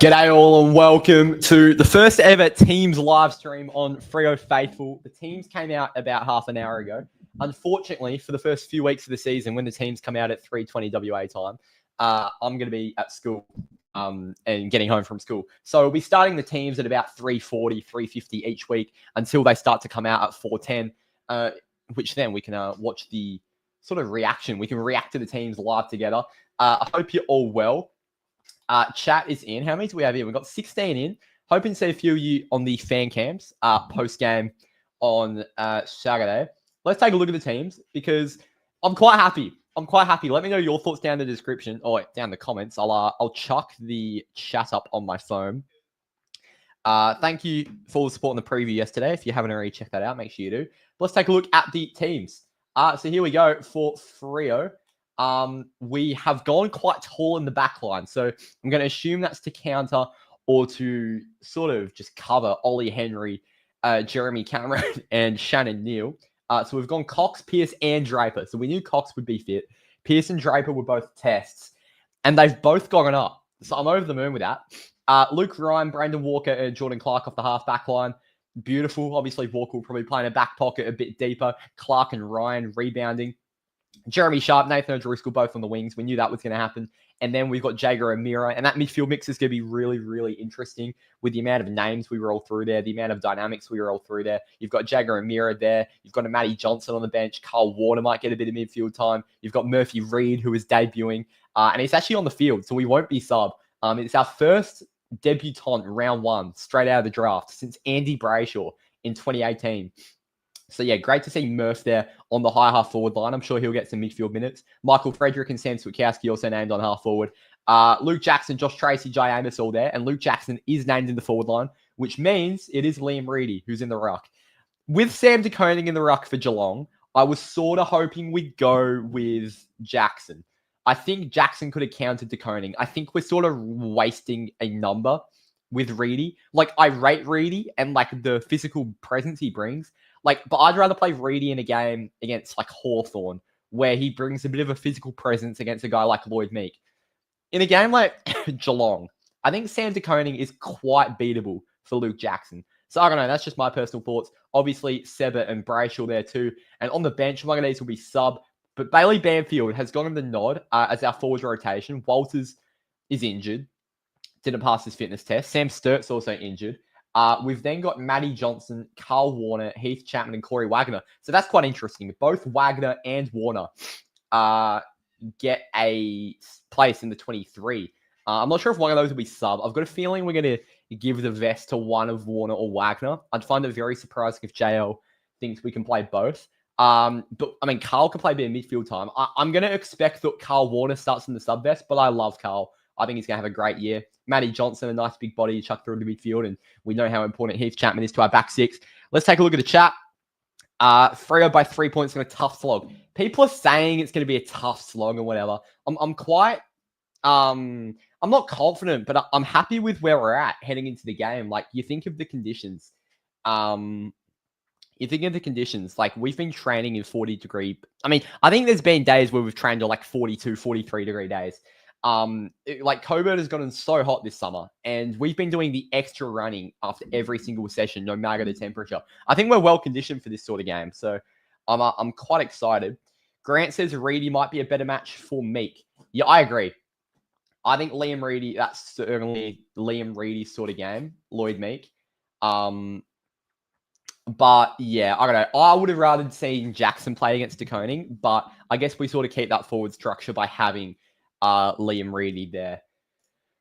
G'day all and welcome to the first ever Teams live stream on Freo Faithful. The teams came out about half an hour ago. Unfortunately, for the first few weeks of the season, when the teams come out at 3:20 WA time, I'm going to be at school and getting home from school. So we'll be starting the teams at about 3:40, 3:50 each week until they start to come out at 4:10, which then we can watch the sort of reaction. We can react to the teams live together. I hope you're all well. Chat is in. How many do we have here? We've got 16 in. Hoping to see a few of you on the fan camps post-game on Saturday. Let's take a look at the teams because I'm quite happy. Let me know your thoughts down in the description or down in the comments. I'll chuck the chat up on my phone. Thank you for the support in the preview yesterday. If you haven't already checked that out, make sure you do. But let's take a look at the teams. So here we go for Freo. We have gone quite tall in the back line. So I'm going to assume that's to counter or to sort of just cover Ollie Henry, Jeremy Cameron, and Shannon Neal. So we've gone Cox, Pearce, and Draper. So we knew Cox would be fit. Pearce and Draper were both tests, and they've both gone up. So I'm over the moon with that. Luke Ryan, Brandon Walker, and Jordan Clark off the half back line. Beautiful. Obviously, Walker will probably play in a back pocket a bit deeper. Clark and Ryan rebounding. Jeremy Sharp, Nathan O'Driscoll, both on the wings. We knew that was going to happen. And then we've got Jager O'Meara. And that midfield mix is going to be really, really interesting with the amount of names we roll through there, the amount of dynamics we roll through there. You've got Jager O'Meara there. You've got a Matty Johnson on the bench. Carl Warner might get a bit of midfield time. You've got Murphy Reed, who is debuting. And he's actually on the field, so we won't be sub. It's our first debutant round one, straight out of the draft, since Andy Brayshaw in 2018. So, yeah, great to see Murph there on the high half forward line. I'm sure he'll get some midfield minutes. Michael Frederick and Sam Switkowski also named on half forward. Luke Jackson, Josh Tracy, Jay Amos all there. And Luke Jackson is named in the forward line, which means it is Liam Reedy who's in the ruck. With Sam de Koning in the ruck for Geelong, I was sort of hoping we'd go with Jackson. I think Jackson could have countered de Koning. I think we're sort of wasting a number with Reedy. Like, I rate Reedy and, like, the physical presence he brings. But I'd rather play Reedy in a game against, like, Hawthorn, where he brings a bit of a physical presence against a guy like Lloyd Meek. In a game like Geelong, I think Sam de Koning is quite beatable for Luke Jackson. So, I don't know. That's just my personal thoughts. Obviously, Seba and Brayshaw there too. And on the bench, one of these will be sub. But Bailey Banfield has gotten the nod as our forwards rotation. Walters is injured. Didn't pass his fitness test. Sam Sturt's also injured. We've then got Matty Johnson, Carl Warner, Heath Chapman, and Corey Wagner. So that's quite interesting. Both Wagner and Warner get a place in the 23. I'm not sure if one of those will be sub. I've got a feeling we're going to give the vest to one of Warner or Wagner. I'd find it very surprising if JL thinks we can play both. But, I mean, Carl can play a bit of midfield time. I'm going to expect that Carl Warner starts in the sub vest, but I love Carl. I think he's going to have a great year. Matty Johnson, a nice big body to chuck through into midfield, and we know how important Heath Chapman is to our back six. Let's take a look at the chat. Freo by 3 points in a tough slog. People are saying it's going to be a tough slog or whatever. I'm quite, I'm not confident, but I'm happy with where we're at heading into the game. Like, you think of the conditions. Like, we've been training in 40-degree. I mean, I think there's been days where we've trained to like 42, 43-degree days. Coburg has gotten so hot this summer, and we've been doing the extra running after every single session, no matter the temperature. I think we're well conditioned for this sort of game, so I'm quite excited. Grant says Reedy might be a better match for Meek. Yeah, I agree. I think Liam Reedy, that's certainly Liam Reedy's sort of game, Lloyd Meek. But yeah, I don't know. I would have rather seen Jackson play against de Koning, but I guess we sort of keep that forward structure by having Liam Reedy there.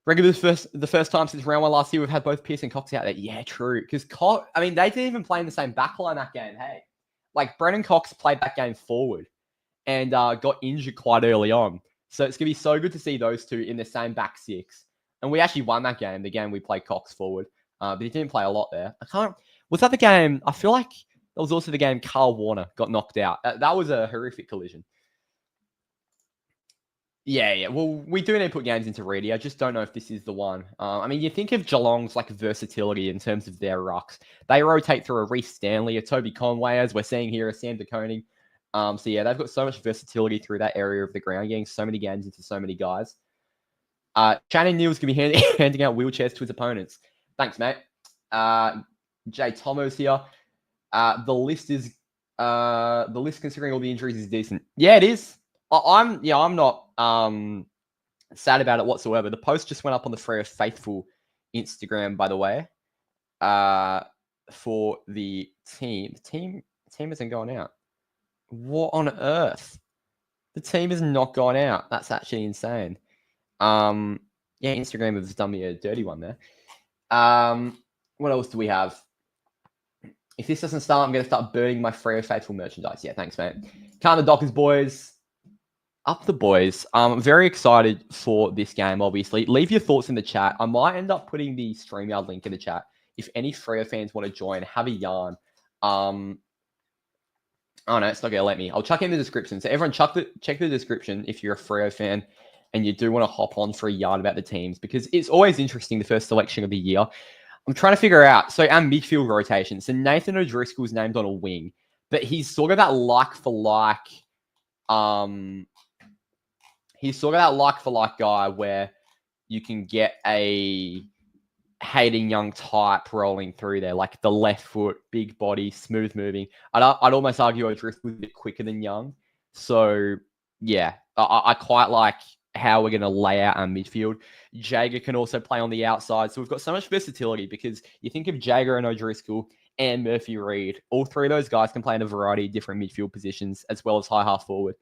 Regular the first time since round one last year we've had both Pearce and Cox out there. Yeah, true. Because Cox, I mean, they didn't even play in the same backline that game. Hey, like Brennan Cox played that game forward and got injured quite early on. So it's gonna be so good to see those two in the same back six. And we actually won that game. The game we played Cox forward, but he didn't play a lot there. Was that the game? I feel like that was also the game Carl Warner got knocked out. That was a horrific collision. Yeah. Well, we do need to put games into Reedy. I just don't know if this is the one. I mean, you think of Geelong's like versatility in terms of their rucks. They rotate through a Reece Stanley, a Toby Conway, as we're seeing here, a Sam de Koning. So yeah, they've got so much versatility through that area of the ground, getting so many games into so many guys. Shannon Neal's going to be handing out wheelchairs to his opponents. Thanks, mate. Jay Tomo's here. The list considering all the injuries is decent. Yeah, it is. I'm not sad about it whatsoever. The post just went up on the Freo Faithful Instagram, by the way. For the team. The team isn't going out. What on earth? The team is not gone out. That's actually insane. Instagram has done me a dirty one there. What else do we have? If this doesn't start, I'm going to start burning my Freo Faithful merchandise. Yeah, thanks, mate. Can't the Dockers, boys? Up the boys. I'm very excited for this game, obviously. Leave your thoughts in the chat. I might end up putting the StreamYard link in the chat. If any Freo fans want to join, have a yarn. Oh, no, it's not going to let me. I'll chuck in the description. So everyone check the description if you're a Freo fan and you do want to hop on for a yarn about the teams, because it's always interesting, the first selection of the year. I'm trying to figure out, so our midfield rotation. So Nathan O'Driscoll's named on a wing, but he's sort of that like-for-like guy where you can get a Hayden Young type rolling through there, like the left foot, big body, smooth moving. I'd almost argue O'Driscoll's a bit quicker than Young. So, yeah, I quite like how we're going to lay out our midfield. Jager can also play on the outside. So we've got so much versatility, because you think of Jager and O'Driscoll and Murphy Reid. All three of those guys can play in a variety of different midfield positions, as well as high half forward.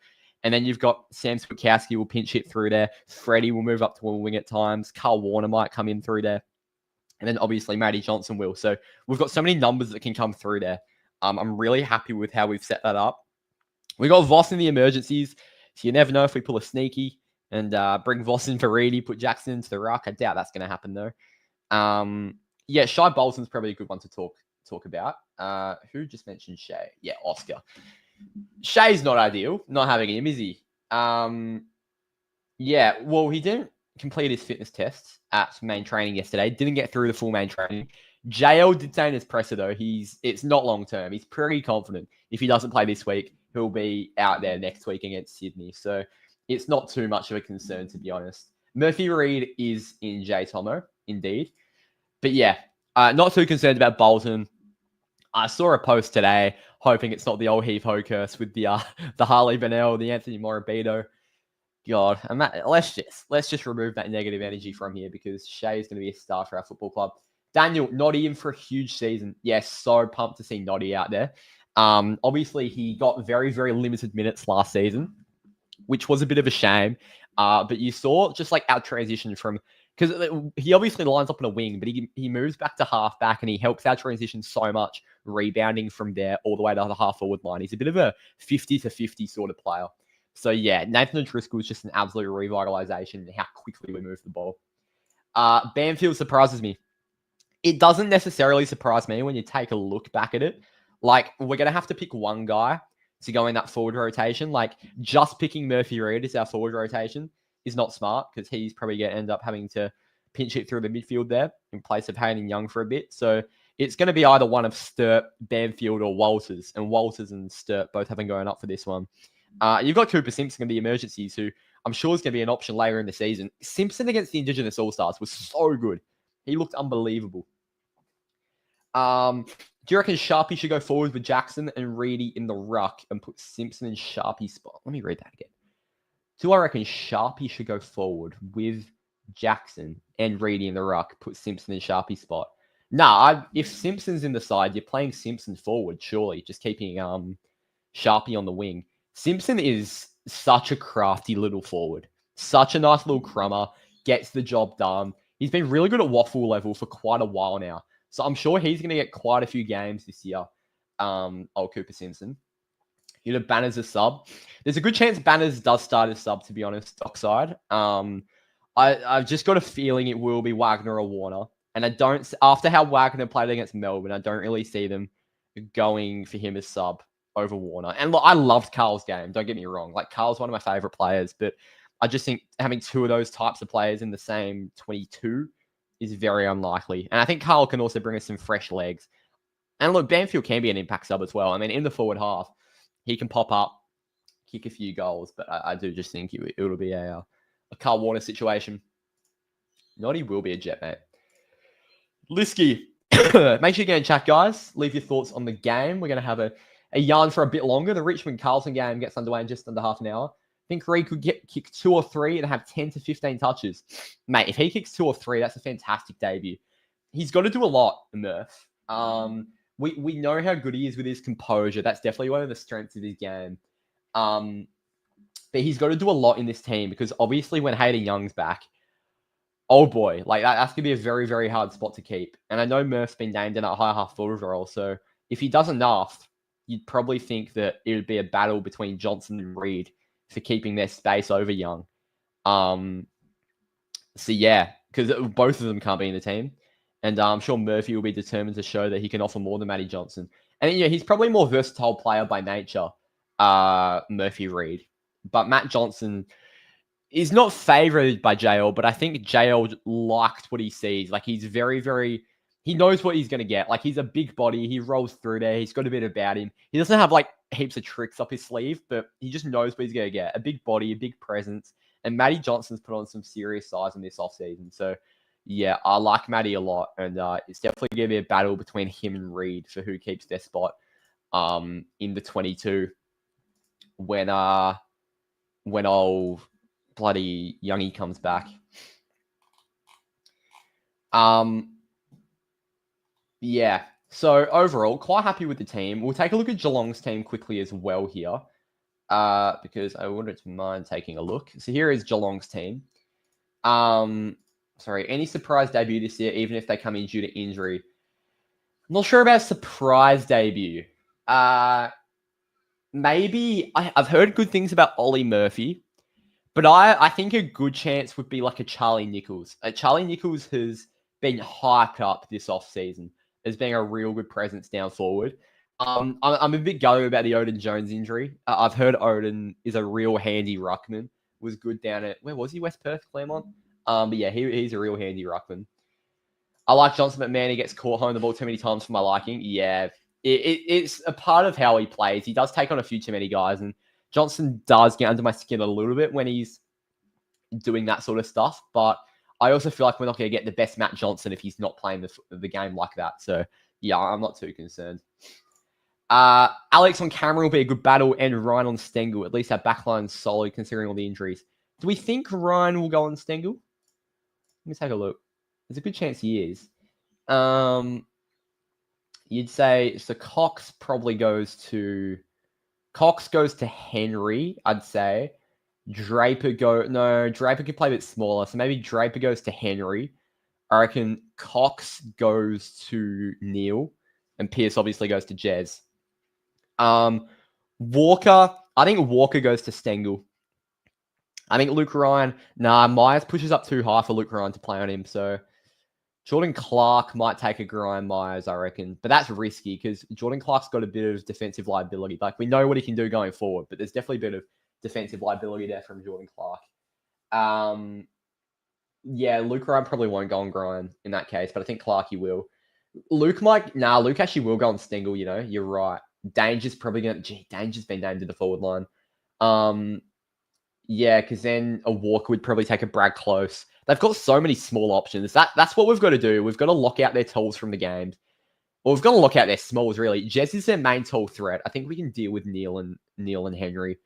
And then you've got Sam Switkowski will pinch hit through there. Freddie will move up to a wing at times. Carl Warner might come in through there. And then obviously Matty Johnson will. So we've got so many numbers that can come through there. I'm really happy with how we've set that up. We got Voss in the emergencies. So you never know if we pull a sneaky and bring Voss in for Reedy, put Jackson into the ruck. I doubt that's going to happen though. Shai Bolton's probably a good one to talk about. Who just mentioned Shay? Yeah, Oscar. Shay's not ideal, not having him, is he? He didn't complete his fitness tests at main training yesterday. Didn't get through the full main training. JL did say in his presser, though, it's not long term. He's pretty confident if he doesn't play this week, he'll be out there next week against Sydney. So it's not too much of a concern, to be honest. Murphy Reid is in J Tomo, indeed. But yeah, not too concerned about Bolton. I saw a post today, hoping it's not the old Heath Ho curse with the Harley Bennell, the Anthony Morabito. God, and let's just remove that negative energy from here, because Shay is going to be a star for our football club. Daniel, Noddy in for a huge season. Yes, so pumped to see Noddy out there. Obviously, he got very, very limited minutes last season, which was a bit of a shame. But you saw just like our transition from, because he obviously lines up on a wing, but he moves back to half back and he helps our transition so much, rebounding from there all the way to the half forward line. He's a bit of a 50-50 sort of player. So yeah, Nathan O'Driscoll is just an absolute revitalization in how quickly we move the ball. Banfield surprises me. It doesn't necessarily surprise me when you take a look back at it. Like, we're going to have to pick one guy to go in that forward rotation. Like, just picking Murphy Reid as our forward rotation is not smart, because he's probably going to end up having to pinch it through the midfield there in place of Hayden Young for a bit. So it's going to be either one of Sturt, Banfield, or Walters. And Walters and Sturt both haven't gone up for this one. You've got Cooper Simpson in the emergencies, who I'm sure is going to be an option later in the season. Simpson against the Indigenous All-Stars was so good. He looked unbelievable. Do you reckon Sharpie should go forward with Jackson and Reedy in the ruck and put Simpson in Sharpie's spot? Let me read that again. Do I reckon Sharpie should go forward with Jackson and Reedy in the ruck, put Simpson in Sharpie's spot? If Simpson's in the side, you're playing Simpson forward, surely, just keeping Sharpie on the wing. Simpson is such a crafty little forward. Such a nice little crummer. Gets the job done. He's been really good at waffle level for quite a while now. So I'm sure he's going to get quite a few games this year. Old Cooper Simpson. You know, Banner's a sub. There's a good chance Banners does start as sub, to be honest, Dockside. I've just got a feeling it will be Wagner or Warner. And after how Wagner played against Melbourne, I don't really see them going for him as sub over Warner. And look, I loved Carl's game. Don't get me wrong. Like, Carl's one of my favorite players, but I just think having two of those types of players in the same 22 is very unlikely. And I think Carl can also bring us some fresh legs. And look, Banfield can be an impact sub as well. I mean, in the forward half, he can pop up, kick a few goals, but I do just think it'll be a Carl Warner situation. Noddy will be a Jet, mate. Liskey, make sure you get in chat, guys. Leave your thoughts on the game. We're going to have a yarn for a bit longer. The Richmond-Carlton game gets underway in just under half an hour. I think Reed could kick 2 or 3 and have 10 to 15 touches. Mate, if he kicks 2 or 3, that's a fantastic debut. He's got to do a lot, Murph. We know how good he is with his composure. That's definitely one of the strengths of his game. But he's got to do a lot in this team because obviously when Hayden Young's back, oh boy, like that's going to be a very, very hard spot to keep. And I know Murph's been named in a high half forward role. So if he does enough, you'd probably think that it would be a battle between Johnson and Reed for keeping their space over Young. So yeah, because both of them can't be in the team. And I'm sure Murphy will be determined to show that he can offer more than Matty Johnson. And yeah, he's probably a more versatile player by nature, Murphy Reed. But Matt Johnson is not favoured by JL, but I think JL liked what he sees. Like he's very, very, he knows what he's going to get. Like he's a big body. He rolls through there. He's got a bit about him. He doesn't have like heaps of tricks up his sleeve, but he just knows what he's going to get. A big body, a big presence. And Matty Johnson's put on some serious size in this offseason. So yeah, I like Matty a lot. And it's definitely going to be a battle between him and Reed for who keeps their spot in the 22 when old bloody Youngie comes back. Yeah. So overall, quite happy with the team. We'll take a look at Geelong's team quickly as well here, because I wouldn't mind taking a look. So here is Geelong's team. Sorry, any surprise debut this year, even if they come in due to injury? I'm not sure about surprise debut. Maybe I've heard good things about Ollie Murphy. But I think a good chance would be like a Charlie Nichols. Charlie Nichols has been hyped up this offseason as being a real good presence down forward. I'm a bit gutted about the Odin Jones injury. I've heard Odin is a real handy ruckman. Was good down at, where was he? West Perth, Claremont? But yeah, he's a real handy ruckman. I like Johnson McMahon. He gets caught home the ball too many times for my liking. Yeah, it's a part of how he plays. He does take on a few too many guys, and Johnson does get under my skin a little bit when he's doing that sort of stuff, but I also feel like we're not going to get the best Matt Johnson if he's not playing the game like that. So, yeah, I'm not too concerned. Alex on camera will be a good battle, and Ryan on Stengel. At least our backline's solid considering all the injuries. Do we think Ryan will go on Stengel? Let me take a look. There's a good chance he is. You'd say, so Cox goes to Henry, I'd say. Draper could play a bit smaller. So maybe Draper goes to Henry. I reckon Cox goes to Neil. And Pierce obviously goes to Jez. Walker, I think Walker goes to Stengel. I think Luke Ryan, Myers pushes up too high for Luke Ryan to play on him. So Jordan Clark might take a Brian Myers, I reckon. But that's risky because Jordan Clark's got a bit of defensive liability. Like, we know what he can do going forward, but there's definitely a bit of defensive liability there from Jordan Clark. Yeah, Luke Ryan probably won't go on Grind in that case, but I think Clarkey will. Luke actually will go on Stengel, you know. You're right. Danger's probably going to... Danger's been named to the forward line. Yeah, because then a Walker would probably take a Brad Close. They've got so many small options. That's what we've got to do. We've got to lock out their tools from the games. Well, we've got to lock out their smalls, really. Jez is their main tall threat. I think we can deal with Neil and Henry.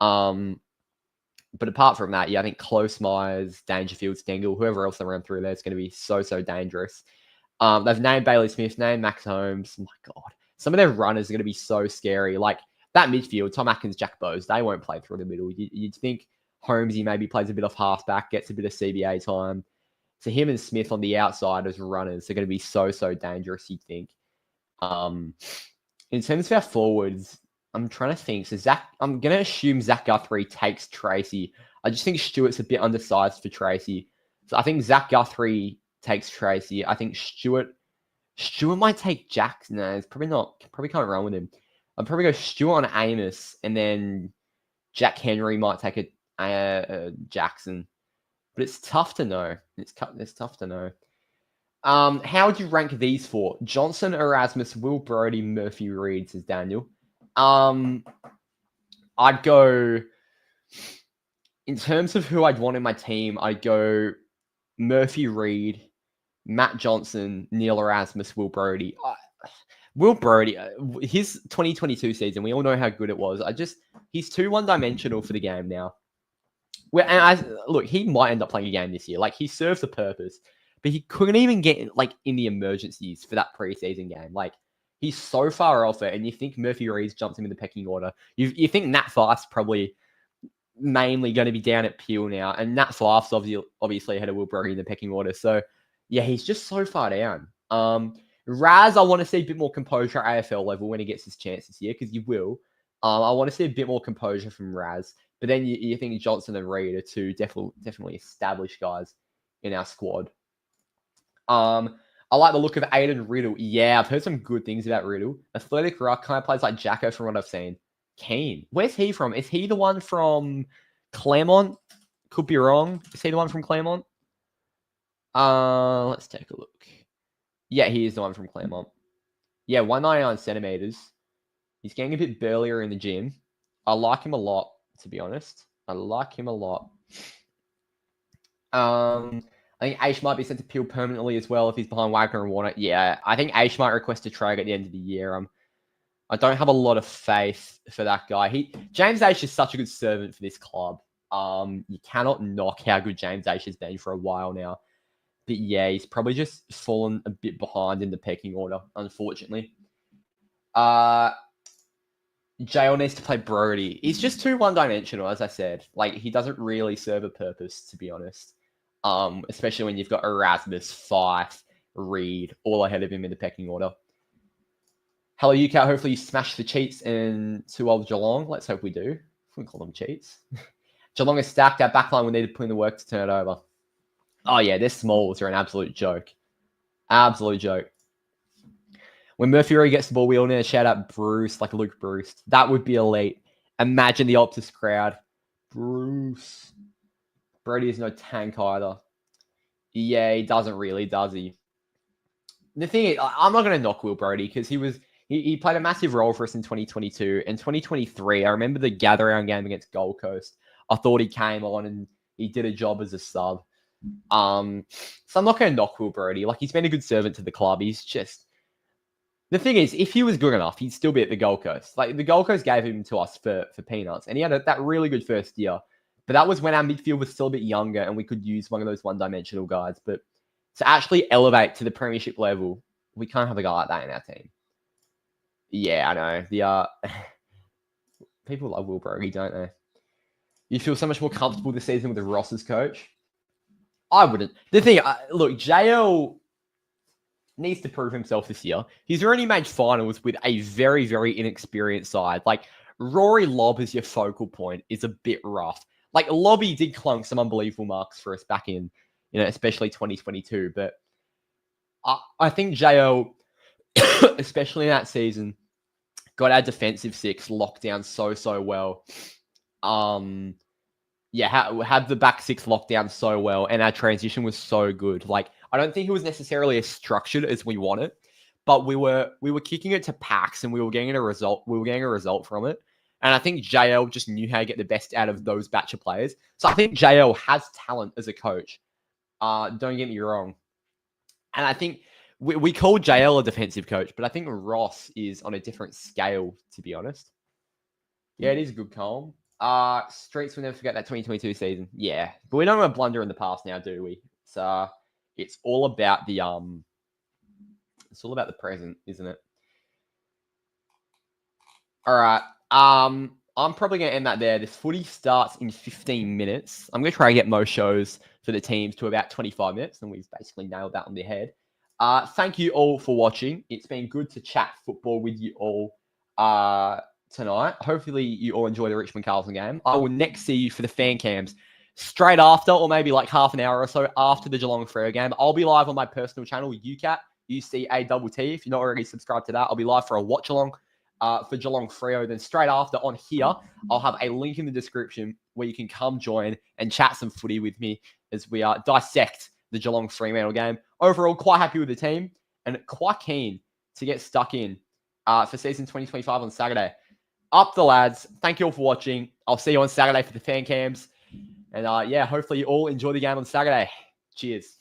But apart from that, yeah, I think Close, Myers, Dangerfield, Stengel, whoever else they run through there is going to be so dangerous. They've named Bailey Smith, named Max Holmes. Oh my God. Some of their runners are going to be so scary. Like that midfield, Tom Atkins, Jack Bowes, they won't play through the middle. You'd think Holmesy maybe plays a bit off halfback, gets a bit of CBA time. So him and Smith on the outside as runners are going to be so dangerous, you'd think. In terms of our forwards, I'm trying to think. So I'm going to assume Zach Guthrie takes Tracy. I just think Stewart's a bit undersized for Tracy. So I think Zach Guthrie takes Tracy. I think Stewart might take Jackson. No, it's probably not. Probably can't run with him. I'd probably go Stewart on Amos, and then Jack Henry might take a Jackson. But it's tough to know. It's tough to know. How would you rank these four? Johnson, Erasmus, Will Brodie, Murphy, Reed, says Daniel. I'd go... In terms of who I'd want in my team, I'd go Murphy Reid, Matt Johnson, Neil Erasmus, Will Brodie. Will Brodie, his 2022 season, we all know how good it was. He's too one-dimensional for the game now. Look, he might end up playing a game this year. Like, he serves a purpose, but he couldn't even get in the emergencies for that preseason game. Like, he's so far off it, and you think Murphy Reid jumps him in the pecking order. You think Nat Fyfe's probably mainly going to be down at Peel now, and Nat Fyfe's obviously ahead of Will Brodie in the pecking order. So, yeah, he's just so far down. Raz, I want to see a bit more composure at AFL level when he gets his chance this year, because you will. I want to see a bit more composure from Raz. But then you think Johnson and Reid are two definitely established guys in our squad. I like the look of Aiden Riddle. Yeah, I've heard some good things about Riddle. Athletic ruck, kind of plays like Jacko from what I've seen. Keen. Where's he from? Is he the one from Claremont? Could be wrong. Is he the one from Claremont? Let's take a look. Yeah, he is the one from Claremont. Yeah, 199 centimeters. He's getting a bit burlier in the gym. I like him a lot, to be honest. I like him a lot. I think Aish might be sent to Peel permanently as well if he's behind Wagner and Warner. Yeah, I think Aish might request a trade at the end of the year. I don't have a lot of faith for that guy. James Aish is such a good servant for this club. You cannot knock how good James Aish has been for a while now. But yeah, he's probably just fallen a bit behind in the pecking order, unfortunately. JL needs to play Brodie. He's just too one-dimensional, as I said. Like, he doesn't really serve a purpose, to be honest. Especially when you've got Erasmus, Fyfe, Reid, all ahead of him in the pecking order. Hello, UK. Hopefully you smash the cheats in 2 old Geelong. Let's hope we do. We call them cheats. Geelong is stacked. Our backline will need to put in the work to turn it over. Oh, yeah, their smalls are an absolute joke. Absolute joke. When Murphy Reid gets the ball, we all need to shout out Bruce, like Luke Bruce. That would be elite. Imagine the Optus crowd. Bruce. Brodie is no tank either. Yeah, he doesn't really, does he? The thing is, I'm not going to knock Will Brodie because he played a massive role for us in 2022. In 2023, I remember the gather-round game against Gold Coast. I thought he came on and he did a job as a sub. So I'm not going to knock Will Brodie. Like, he's been a good servant to the club. He's just... The thing is, if he was good enough, he'd still be at the Gold Coast. Like, the Gold Coast gave him to us for peanuts. And he had that really good first year. But that was when our midfield was still a bit younger and we could use one of those one-dimensional guys. But to actually elevate to the premiership level, we can't have a guy like that in our team. Yeah, I know. People love Will Brodie, don't they? You feel so much more comfortable this season with the Ross as coach? I wouldn't. The thing, look, JL needs to prove himself this year. He's already made finals with a very, very inexperienced side. Like, Rory Lobb as your focal point is a bit rough. Like, Lobby did clunk some unbelievable marks for us back in, especially 2022. But I think JL, especially in that season, got our defensive six locked down so well. Had the back six locked down so well, and our transition was so good. Like, I don't think it was necessarily as structured as we wanted, but we were kicking it to packs and we were getting a result. We were getting a result from it. And I think JL just knew how to get the best out of those batch of players. So I think JL has talent as a coach. Don't get me wrong. And I think we call JL a defensive coach, but I think Ross is on a different scale, to be honest. Yeah, it is a good calm. Streets will never forget that 2022 season. Yeah, but we don't want to blunder in the past now, do we? So it's all about the present, isn't it? All right. I'm probably going to end that there. This footy starts in 15 minutes. I'm going to try and get most shows for the teams to about 25 minutes, and we've basically nailed that on the head. Thank you all for watching. It's been good to chat football with you all tonight. Hopefully you all enjoy the Richmond Carlton game. I will next see you for the fan cams straight after, or maybe like half an hour or so after the Geelong Freo game. I'll be live on my personal channel, UCAT, UCATT. If you're not already subscribed to that, I'll be live for a watch along for Geelong Freo. Then straight after on here, I'll have a link in the description where you can come join and chat some footy with me as we dissect the Geelong Fremantle game. Overall, quite happy with the team and quite keen to get stuck in for season 2025 on Saturday. Up the lads. Thank you all for watching. I'll see you on Saturday for the fan cams. And hopefully you all enjoy the game on Saturday. Cheers.